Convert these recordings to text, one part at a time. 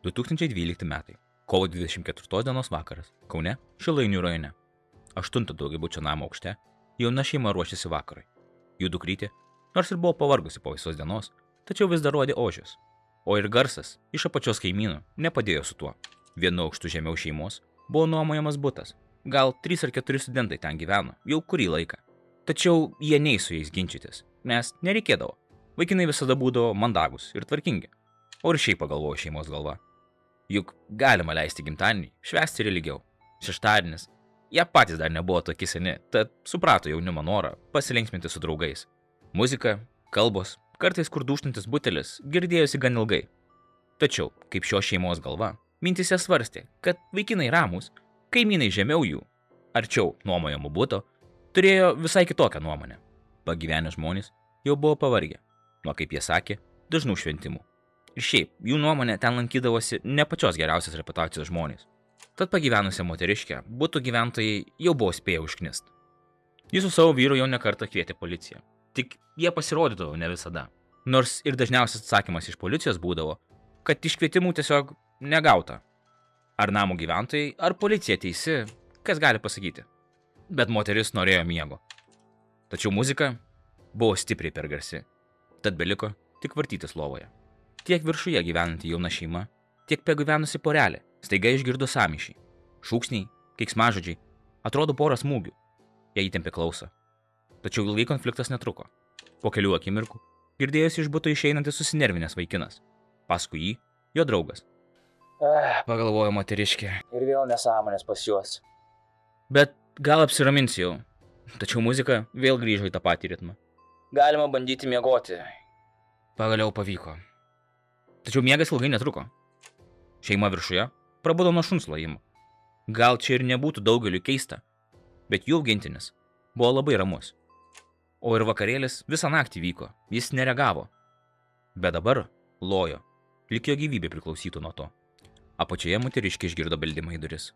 2012 metai. Kovo 24 dienos vakaras. Kaune, Šilainių rajone. 8 daugiabučio namo aukšte jauna šeima ruošėsi vakarui. Jų dukrytė, nors ir buvo pavargusi po visos dienos, tačiau vis dar rodė ožius. O ir garsas iš apačios kaimynų nepadėjo su tuo. Vienu aukštu žemiau šeimos buvo nuomojamas butas. Gal 3 ar 4 studentai ten gyveno jau kurį laiką. Tačiau jie nei su jais ginčytis, nes nereikėdavo. Vaikinai visada būdavo mandagus ir tvarkingi. O ir šiaip pagalvojo šeimos galva. Juk galima leisti gimtadienį, švęsti ir ilgiau. Šeštadienis. Jie patys dar nebuvo tokie seni, tad suprato jaunimo norą pasilinksminti su draugais. Muzika, kalbos, kartais kur dūžtantis butelis girdėjosi gan ilgai. Tačiau, kaip šios šeimos galva, mintise svarstė, kad vaikinai ramūs, kaimynai žemiau jų, arčiau nuomojamų buto, turėjo visai kitokią nuomonę. Pagyvenę žmonės jau buvo pavargę nuo, kaip jie sakė, dažnų šventimų. Ir šiaip, jų nuomonė ten lankydavosi ne pačios geriausios reputacijos žmonės. Tad pagyvenusią moteriškę butų gyventojai jau buvo spėję užknist. Jis su savo vyru jau nekartą kvietė policiją. Tik jie pasirodydavo ne visada. Nors ir dažniausias atsakymas iš policijos būdavo, kad iškvietimų tiesiog negauta. Ar namų gyventojai, ar policija teisi, kas gali pasakyti. Bet moteris norėjo miego. Tačiau muzika buvo stipriai per garsi. Tad beliko tik vartytis lovoje. Tiek viršuje gyvenanti jauna šeima, tiek pagyvenusi porelė staiga išgirdo sąmyšį. Šūksniai, keiksmažodžiai, atrodo porą smūgių. Jie įtempė klausą. Tačiau ilgai konfliktas netruko. Po kelių akimirkų girdėjosi iš buto išeinantis susinervinęs vaikinas. Paskui jį jo draugas. Pagalvojo moteriškė. Ir vėl nesąmonės pas juos. Bet gal apsiraminsiu jau. Tačiau muzika vėl grįžo į tą patį ritmą. Galima bandyti miegoti. Pagaliau pavyko. Tačiau miegas ilgai netruko. Šeima viršuje prabudo nuo šuns lojimo. Gal čia ir nebūtų daugeliu keista, bet jų augintinis buvo labai ramus. O ir vakarėlis visą naktį vyko, jis nereagavo. Bet dabar lojo, lyg jo gyvybė priklausytų nuo to. Apačioje moteriškė išgirdo beldimą į duris.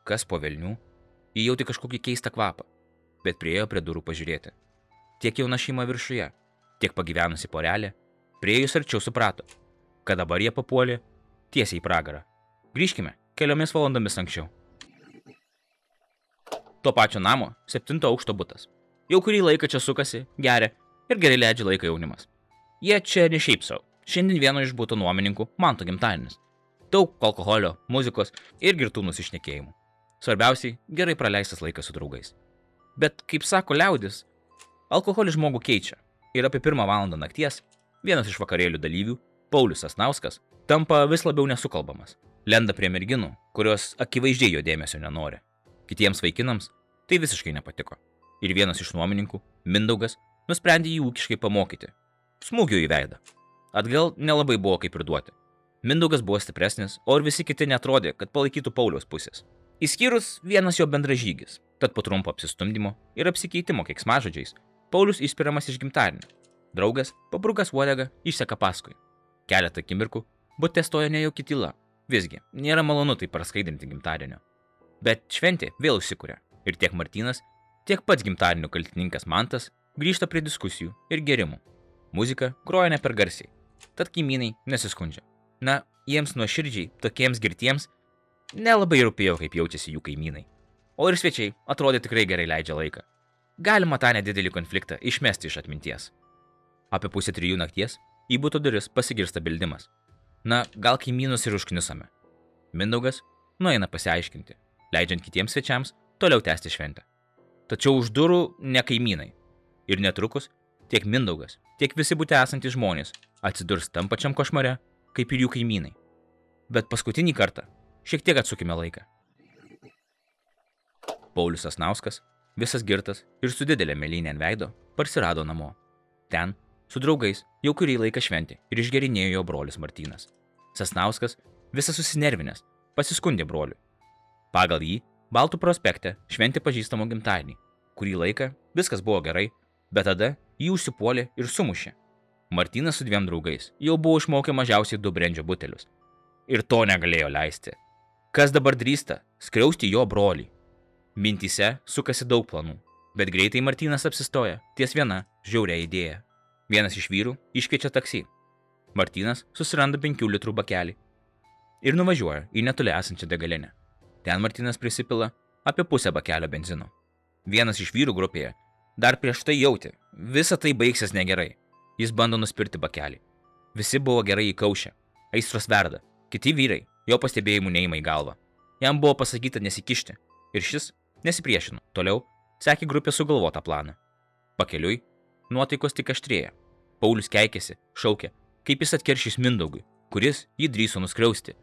Kas po velnių? Ji jautė kažkokį keistą kvapą, bet priėjo prie durų pažiūrėti. Tiek jauna šeima viršuje, tiek pagyvenusi porelė, priėjus arčiau suprato, kad dabar jie papuolė tiesiai į pragarą. Grįžkime keliomis valandomis anksčiau. Tuo pačiu namo 7 aukšto butas. Jau kurį laiką čia sukasi, geria ir gerai leidžia laiką jaunimas. Jie čia ne šiaip savo. Šiandien vieno iš buto nuomininkų Manto gimtadienis. Daug alkoholio, muzikos ir girtų nusišnekėjimų. Svarbiausiai gerai praleistas laikas su draugais. Bet, kaip sako liaudis, alkoholis žmogų keičia. Ir apie 1 valandą nakties vienas iš vakarėlių dalyvių, Paulius Sasnauskas, tampa vis labiau nesukalbamas. Lenda prie merginų, kurios akivaizdžiai jo dėmesio nenori. Kitiems vaikinams tai visiškai nepatiko. Ir vienas iš nuomininkų, Mindaugas, nusprendė jį ūkiškai pamokyti. Smūgiu į veidą. Atgal nelabai buvo kaip ir duoti. Mindaugas buvo stipresnis, o ir visi kiti netrodė, kad palaikytų Pauliaus pusės. Išskyrus vienas jo bendražygis. Tad po trumpo apsistumdymo ir apsikeitimo keiksmažodžiais, Paulius išspiriamas iš gimtadienio. Draugas, pabrukęs uodegą, išseka paskui. Keletą akimirkų bute stojo nejauki tyla. Visgi, nėra malonu tai praskaidrinti gimtadienio. Bet šventė vėl užsikuria. Ir tiek Martynas, tiek pats gimtadienio kaltininkas Mantas grįžta prie diskusijų ir gerimų. Muzika groja ne per garsiai. Tad kaimynai nesiskundžia. Na, jiems nuoširdžiai, tokiems girtiems, nelabai rūpėjo, kaip jaučiasi jų kaimynai. O ir svečiai atrodė tikrai gerai leidžia laiką. Galima tą nedidelį konfliktą išmesti iš atminties. Apie 2:30 nakties į buto duris pasigirsta beldimas. Na, gal kaimynus ir užknisame. Mindaugas nueina pasiaiškinti, leidžiant kitiems svečiams toliau tęsti šventę. Tačiau už durų ne kaimynai. Ir netrukus tiek Mindaugas, tiek visi bute esantys žmonės atsidurs tam pačiam košmare, kaip ir jų kaimynai. Bet paskutinį kartą šiek tiek atsukime laiką. Paulius Sasnauskas, visas girtas ir su didelė mėlynė ant veido, parsirado namo. Ten, su draugais, jau kurį laiką šventė ir išgerinėjo jo brolis Martynas. Sasnauskas, visas susinervinęs, pasiskundė broliui. Pagal jį, Baltų prospekte šventė pažįstamo gimtadienį. Kurį laiką viskas buvo gerai, bet tada jį užsipuolė ir sumušė. Martynas su 2 draugais jau buvo išmokę mažiausiai 2 brendžio butelius. Ir to negalėjo leisti. Kas dabar drįsta skriausti jo brolį? Mintyse sukasi daug planų, bet greitai Martynas apsistoja ties viena žiauria idėja. Vienas iš vyrų iškviečia taksi. Martynas susiranda 5 litrų bakelį. ir nuvažiuoja į netoli esančią degalinę. Ten Martynas prisipila apie pusę bakelio benzino. Vienas iš vyrų grupėje dar prieš tai jautė, visa tai baigsis negerai. Jis bando nuspirti bakelį. Visi buvo gerai įkaušę, aistros verda, kiti vyrai jo pastebėjimų neima į galvą. Jam buvo pasakyta nesikišti ir šis nesipriešino. Toliau sekė grupė sugalvotą planą. Pakeliui nuotaikos tik aštrėja. Paulius keikėsi, šaukė, kaip jis atkeršys Mindaugui, kuris jį drįso nuskriausti.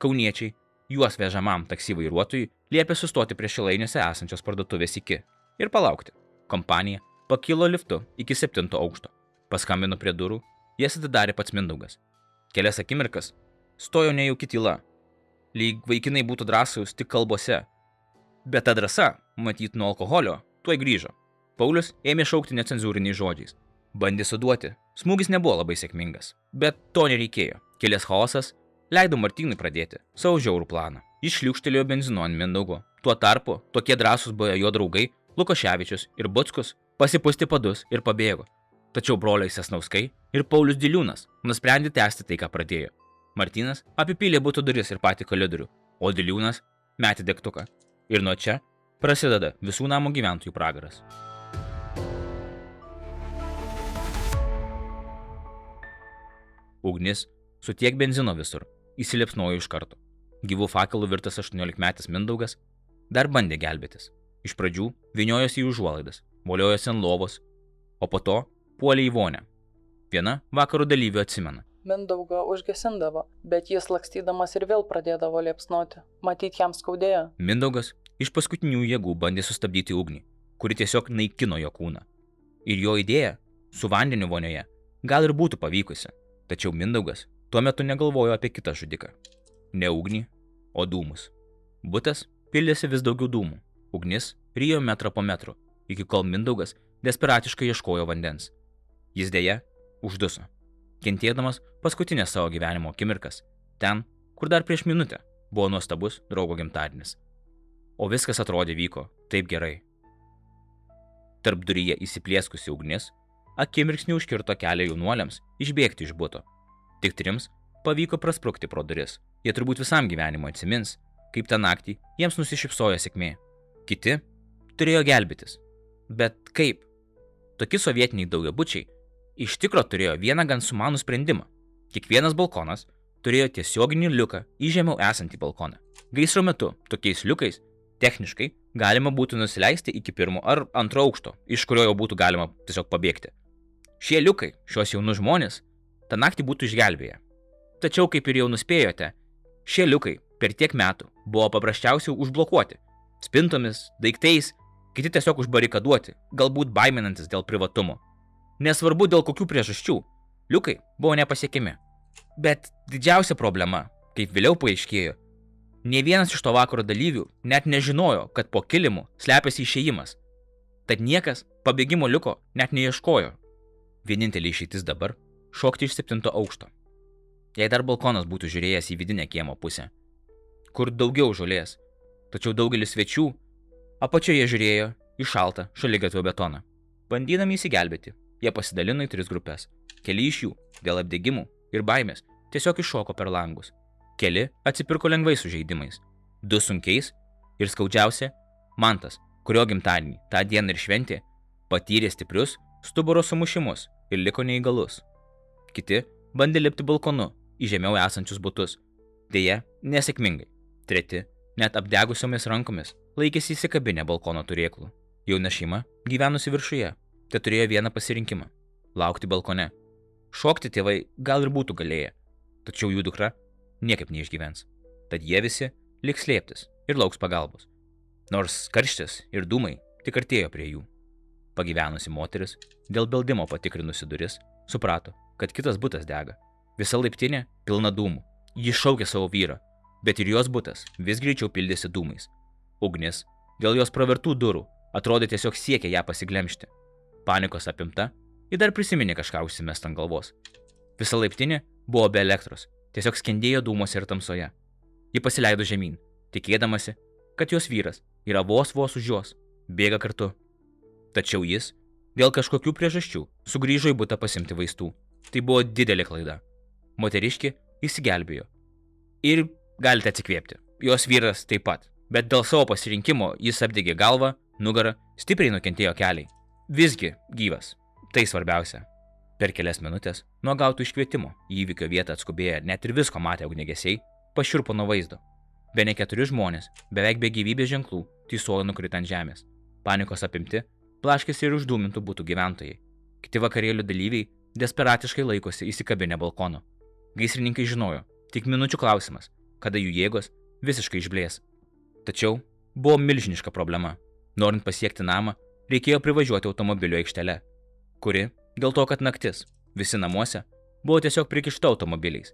Kauniečiai juos vežamam taksi vairuotojui liepė sustoti prie Šilainiuose esančios parduotuvės iki ir palaukti. Kompanija pakilo liftu iki 7 aukšto. Paskambino prie durų, jas atidarė pats Mindaugas. Kelias akimirkas stojo nejauki tyla. Lyg vaikinai būtų drąsūs tik kalbose. Bet ta drąsa, matyt nuo alkoholio, tuoj grįžo. Paulius ėmė šaukti necenzūriniais žodžiais. Bandė suduoti. Smūgis nebuvo labai sėkmingas, bet to nereikėjo. Kilęs chaosas leido Martynui pradėti savo žiaurų planą. Jis šliūkštelėjo benzino ant Mindaugo. Tuo tarpu tokie drąsūs buvo jo draugai Lukoševičius ir Buckus pasipūsti padus ir pabėgo. Tačiau broliai Sasnauskai ir Paulius Diliūnas nusprendė tęsti tai, ką pradėjo. Martynas apipylė buto duris ir patį koridorių, o Diliūnas metė degtuką. Ir nuo čia prasideda visų namo gyventojų pragaras. Ugnis su tiek benzino visur įsiliepsnojo iš karto. Gyvų fakelų virtas 18-metis Mindaugas dar bandė gelbėtis. Iš pradžių vyniojosi į užuolaidas, voliojosi ant lovos, o po to puolė į vonią. Viena vakaro dalyvių atsimena. Mindaugą užgesindavo, bet jis lakstydamas ir vėl pradėdavo liepsnoti. Matyt, jam skaudėjo. Mindaugas iš paskutinių jėgų bandė sustabdyti ugnį, kuri tiesiog naikino jo kūną. Ir jo idėja su vandeniu vonioje gal ir būtų pavykusi, tačiau Mindaugas tuo metu negalvojo apie kitą žudiką. Ne ugnį, o dūmus. Butas pildėsi vis daugiau dūmų. Ugnis rijo metrą po metro, iki kol Mindaugas desperatiškai ieškojo vandens. Jis dėja užduso, kentėdamas paskutinės savo gyvenimo akimirkas, ten, kur dar prieš minutę buvo nuostabus draugo gimtadienis. O viskas atrodė vyko taip gerai. Tarp duryje įsiplieskusi ugnis akimirksniu užkirto kelią jaunuoliams išbėgti iš buto. Tik 3 pavyko prasprukti pro duris. Jie turbūt visam gyvenimo atsimins, kaip tą naktį jiems nusišypsojo sėkmė. Kiti turėjo gelbėtis. Bet kaip? Tokie sovietiniai daugiabučiai iš tikro turėjo vieną gan sumanų sprendimą. Kiekvienas balkonas turėjo tiesioginį liuką į žemiau esantį balkoną. Gaisro metu tokiais liukais techniškai galima būtų nusileisti iki 1 ar 2 aukšto, iš kurio jau būtų galima tiesiog pabėgti. Šie liukai, šios jaunus žmonės, tą naktį būtų išgelbėję. Tačiau, kaip ir jau nuspėjote, šie liukai per tiek metų buvo paprasčiausiai užblokuoti. Spintomis, daiktais, kiti tiesiog užbarikaduoti, galbūt baiminantis dėl privatumo. Nesvarbu dėl kokių priežasčių, liukai buvo nepasiekiami. Bet didžiausia problema, kaip vėliau paaiškėjo, nė vienas iš to vakaro dalyvių net nežinojo, kad po kilimu slepiasi išėjimas. Tad niekas pabėgimo liuko net neieškojo. Vienintelė išeitis dabar – šokti iš 7 aukšto. Jei dar balkonas būtų žiūrėjęs į vidinę kiemo pusę, kur daugiau žolės, tačiau daugelis svečių apačioje žiūrėjo į šaltą šaligatvio betoną. Bandydami įsigelbėti, jie pasidalino į 3 grupės. Keli iš jų, dėl apdegimų ir baimės, tiesiog iššoko per langus. Keli atsipirko lengvais sužeidimais. 2 sunkiais ir skaudžiausia – Mantas, kurio gimtadienį tą dieną ir šventė, patyrė stiprius stuburo sumušimus ir liko neįgalus. Kiti bandė lipti balkonu į žemiau esančius butus. Deja, nesėkmingai. 3 net apdegusiomis rankomis laikėsi įsikabinę balkono turėklų. Jauna šeima, gyvenusi viršuje, tai turėjo vieną pasirinkimą – laukti balkone. Šokti tėvai gal ir būtų galėję, tačiau jų dukra niekaip neišgyvens. Tad jie visi liks slėptis ir lauks pagalbos. Nors karštis ir dūmai tik artėjo prie jų. Pagyvenusi moteris, dėl beldimo patikrinusi duris, suprato, kad kitas butas dega. Visa laiptinė pilna dūmų. Ji šaukė savo vyrą, bet ir jos butas vis greičiau pildėsi dūmais. Ugnis, dėl jos pravertų durų, atrodė tiesiog siekė ją pasiglemžti. Panikos apimta, ji dar prisiminė kažką užsimest ant galvos. Visa laiptinė buvo be elektros, tiesiog skendėjo dūmuose ir tamsoje. Ji pasileido žemyn, tikėdamasi, kad jos vyras yra vos už jos, bėga kartu. Tačiau jis, dėl kažkokių priežasčių, sugrįžo į butą pasimti vaistų. Tai buvo didelė klaida. Moteriškė įsigelbėjo. Ir galite atsikvėpti. Jos vyras taip pat. Bet dėl savo pasirinkimo jis apdegė galvą, nugarą, stipriai nukentėjo keliai. Visgi gyvas. Tai svarbiausia. Per kelias minutės nuo gautų iškvietimo į įvykio vietą atskubėję net ir visko matę ugniagesiai pašiurpo nuo vaizdo. Bene 4 žmonės, beveik be gyvybės ženklų, tysojo nukrito ant žemės. Panikos apimti, blaškėsi ir uždūmintų butų gyventojai. Kiti vakarėlių dalyviai desperatiškai laikosi įsikabinę balkono. Gaisrininkai žinojo, tik minučių klausimas, kada jų jėgos visiškai išblės. Tačiau buvo milžiniška problema. Norint pasiekti namą, reikėjo privažiuoti automobilio aikštelę, kuri, dėl to, kad naktis, visi namuose, buvo tiesiog prikišta automobiliais.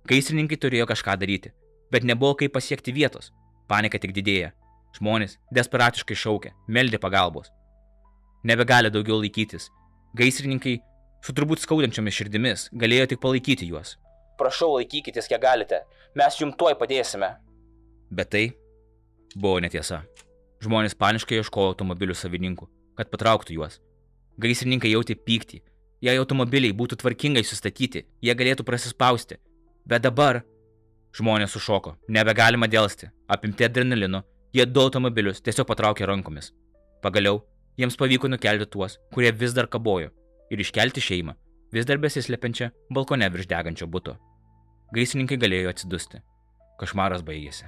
Gaisrininkai turėjo kažką daryti, bet nebuvo kaip pasiekti vietos. Panika tik didėja. Žmonės desperatiškai šaukė, meldė pagalbos. Nebegali daugiau laikytis. Gaisrininkai su turbūt skaudančiomis širdimis galėjo tik palaikyti juos. Prašau, laikykitės, kiek galite. Mes jums tuoj padėsime. Bet tai buvo netiesa. Žmonės paniškai ieškojo automobilių savininkų, kad patrauktų juos. Gaisrininkai jautė pyktį. Jei automobiliai būtų tvarkingai sustatyti, jie galėtų prasispausti. Bet dabar žmonės sušoko. Nebegalima dėlsti. Apimti adrenalino, jie 2 automobilius tiesiog patraukė rankomis. Pagaliau, jiems pavyko nukelti tuos, kurie vis dar kabojo, ir iškelti šeimą, vis dar besislepiančią balkone virš degančio buto. Gaisrininkai galėjo atsidusti. Košmaras baigėsi.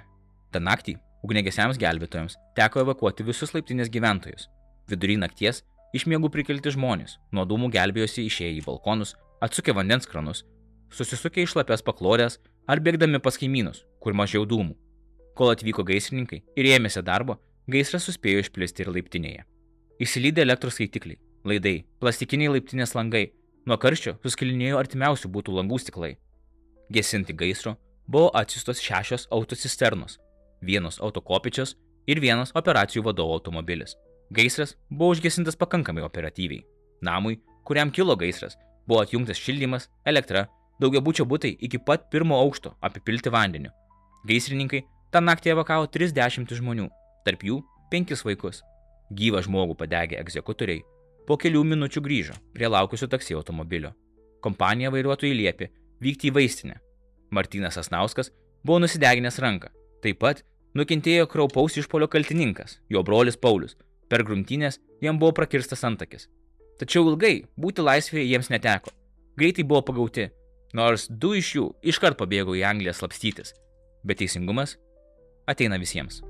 Ta naktį ugniagesiams gelbėtojams teko evakuoti visus laiptinės gyventojus. Vidury nakties iš miegų prikelti žmonės nuo dūmų gelbėjosi išėję į balkonus, atsukę vandens kranus, susisukę į šlapias paklodės ar bėgdami pas kaimynus, kur mažiau dūmų. Kol atvyko gaisrininkai ir ėmėsi darbo, gaisras suspėjo išplisti ir laiptinėje. Išsilydė elektros skaitikliai, laidai, plastikiniai laiptinės langai, nuo karščio suskilinėjo artimiausių butų langų stiklai. Gesinti gaisro buvo atsiųstos 6 autocisternos, 1 autokopičios ir 1 operacijų vadovo automobilis. Gaisras buvo užgesintas pakankamai operatyviai. Namui, kuriam kilo gaisras, buvo atjungtas šildymas, elektra, daugiabučio butai iki pat 1 aukšto apipilti vandeniu. Gaisrininkai tą naktį evakavo 30 žmonių, tarp jų 5 vaikus. Gyvą žmogų padegę egzekutoriai po kelių minučių grįžo prie laukusio taksi automobilio. Kompanija vairuotojai liepė vykti į vaistinę. Martynas Sasnauskas buvo nusideginęs ranką. Taip pat nukentėjo kraupaus išpuolio kaltininkas, jo brolis Paulius. Per grumtynės jam buvo prakirstas antakis. Tačiau ilgai būti laisvėje jiems neteko. Greitai buvo pagauti, nors 2 iš jų iškart pabėgo į Angliją slapstytis. Bet teisingumas ateina visiems.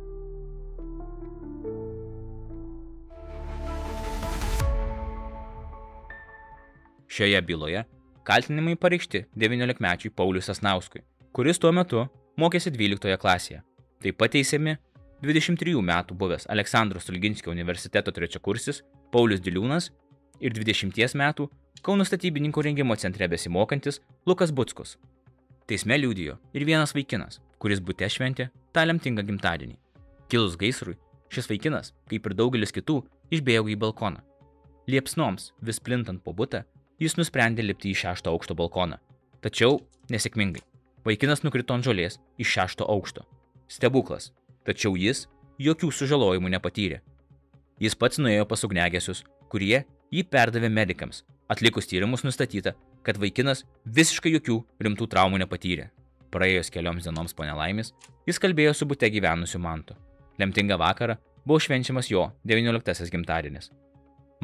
Šioje byloje kaltinimai pareikšti 19-mečiui Pauliui Sasnauskui, kuris tuo metu mokėsi 12 klasėje. Taip pat teisiami 23 metų buvęs Aleksandro Stulginskio universiteto trečiakursis Paulius Diliūnas ir 20 metų Kauno statybininkų rengimo centre besimokantis Lukas Buckus. Teisme liudijo ir vienas vaikinas, kuris bute šventė tą lemtingą gimtadienį. Kilus gaisrui, šis vaikinas, kaip ir daugelis kitų, išbėgo į balkoną. Liepsnoms vis plintant po butą, jis nusprendė lipti į 6 aukšto balkoną. Tačiau nesėkmingai. Vaikinas nukrito ant žolės iš 6 aukšto. Stebuklas. Tačiau jis jokių sužalojimų nepatyrė. Jis pats nuėjo pas ugniagesius, kurie jį perdavė medikams. Atlikus tyrimus nustatyta, kad vaikinas visiškai jokių rimtų traumų nepatyrė. Praėjus kelioms dienoms po nelaimės, jis kalbėjo su bute gyvenusiu Mantu. Lemtingą vakarą buvo švenčiamas jo 19 gimtadienis.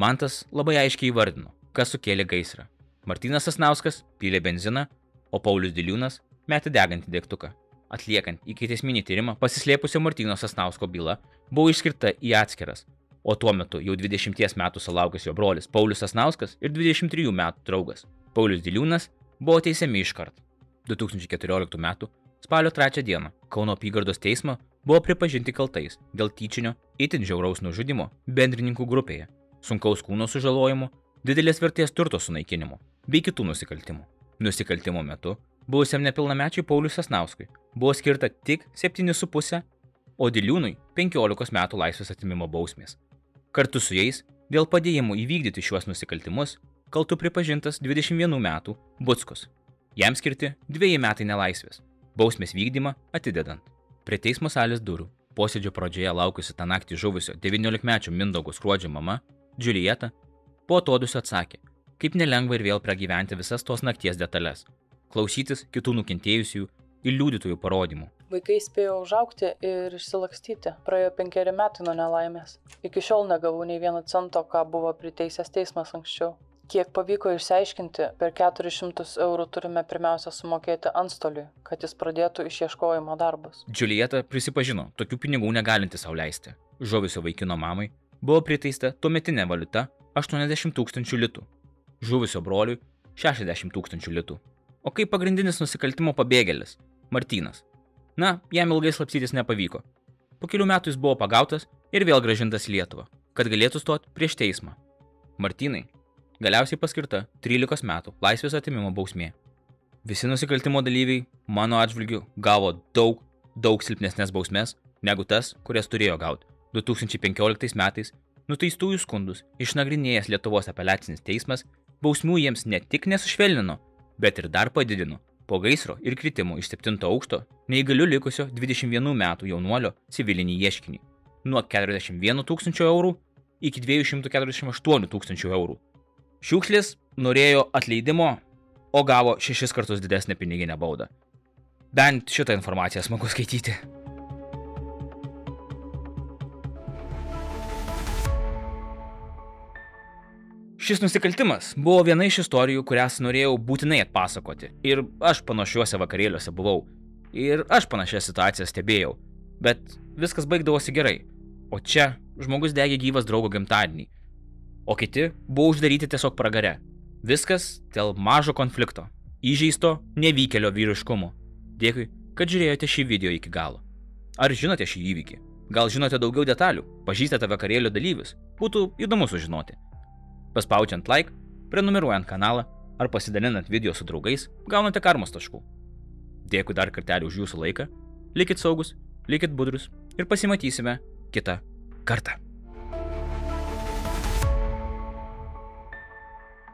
Mantas labai aiškiai įvardino, kas sukėlė gaisrą. Martynas Sasnauskas pylė benziną, o Paulius Diliūnas metė degantį degtuką. Atliekant ikiteisminį tyrimą, pasislėpusio Martyno Sasnausko byla buvo išskirta į atskiras, o tuo metu jau 20 metų sulaukęs jo brolis Paulius Sasnauskas ir 23 metų draugas Paulius Diliūnas buvo teisiami iškart. 2014 metų spalio 3 dieną Kauno apygardos teismo buvo pripažinti kaltais dėl tyčinio itin žiauraus nužudymo bendrininkų grupėje, sunkaus kūno sužalojimo, didelės vertės turto sunaikinimo bei kitų nusikaltimų. Nusikaltimo metu buvusiam nepilnamečiui Pauliui Sasnauskui buvo skirta tik 7,5, o Diliūnui 15 metų laisvės atimimo bausmės. Kartu su jais, dėl padėjimų įvykdyti šiuos nusikaltimus, kaltu pripažintas 21 metų Buckus. Jam skirti 2 metai nelaisvės, bausmės vykdymą atidedant. Prie teismo salės durų posėdžio pradžioje laukusi tą naktį žuvusio 19-mečio Mindaugo Skruodžio mama, Džiulijeta, po atodusio atsakė, kaip nelengva ir vėl pragyventi visas tos nakties detalės, klausytis kitų nukentėjusiųjų, ir liudytojų parodymų. Vaikai spėjo užaugti ir išsilakstyti. Praėjo 5 metai nuo nelaimės. Iki šiol negavau nei 1 cento, ką buvo priteisęs teismas anksčiau. Kiek pavyko išsiaiškinti, per 400 eurų turime pirmiausia sumokėti antstoliui, kad jis pradėtų išieškojimo darbus. Julieta prisipažino, tokių pinigų negalinti sau leisti. Žuvusio vaikino mamai buvo priteista tuometinė valiuta 80 000 litų. Žuvusio broliui 60 000 litų. O kaip pagrindinis nusikaltimo pabėgėlis – Martynas. Na, jam ilgai slapstytis nepavyko. Po kelių metų jis buvo pagautas ir vėl grąžintas į Lietuvą, kad galėtų stoti prieš teismą. Martynai galiausiai paskirta 13 metų laisvės atėmimo bausmė. Visi nusikaltimo dalyviai mano atžvilgiu gavo daug silpnesnės bausmės negu tas, kurias turėjo gauti. 2015 metais nuteistųjų skundus išnagrinėjęs Lietuvos apeliacinis teismas bausmių jiems ne tik nesušvelnino, bet ir dar padidino po gaisro ir kritimo iš 7 aukšto neįgaliu likusio 21 metų jaunuolio civilinį ieškinį nuo 41 000 eurų iki 248 000 eurų. Šiukšlis norėjo atleidimo, o gavo 6 kartus didesnę piniginę baudą. Bent šitą informaciją smagu skaityti. Šis nusikaltimas buvo viena iš istorijų, kurias norėjau būtinai atpasakoti. Ir aš panašiuose vakarėliuose buvau. Ir aš panašias situacijas stebėjau. Bet viskas baigdavosi gerai. O čia žmogus degė gyvas draugo gimtadienį. O kiti buvo uždaryti tiesiog pragare. Viskas dėl mažo konflikto. Įžeisto nevykėlio vyriškumo. Dėkui, kad žiūrėjote šį video iki galo. Ar žinote šį įvykį? Gal žinote daugiau detalių? Pažįstate vakarėlio dalyvius? Būtų įdomu sužinoti. Paspaudžiant like, prenumeruojant kanalą ar pasidalinant video su draugais, gaunate karmos taškų. Dėkui dar kartelį už jūsų laiką, likit saugus, likit budrus ir pasimatysime kitą kartą.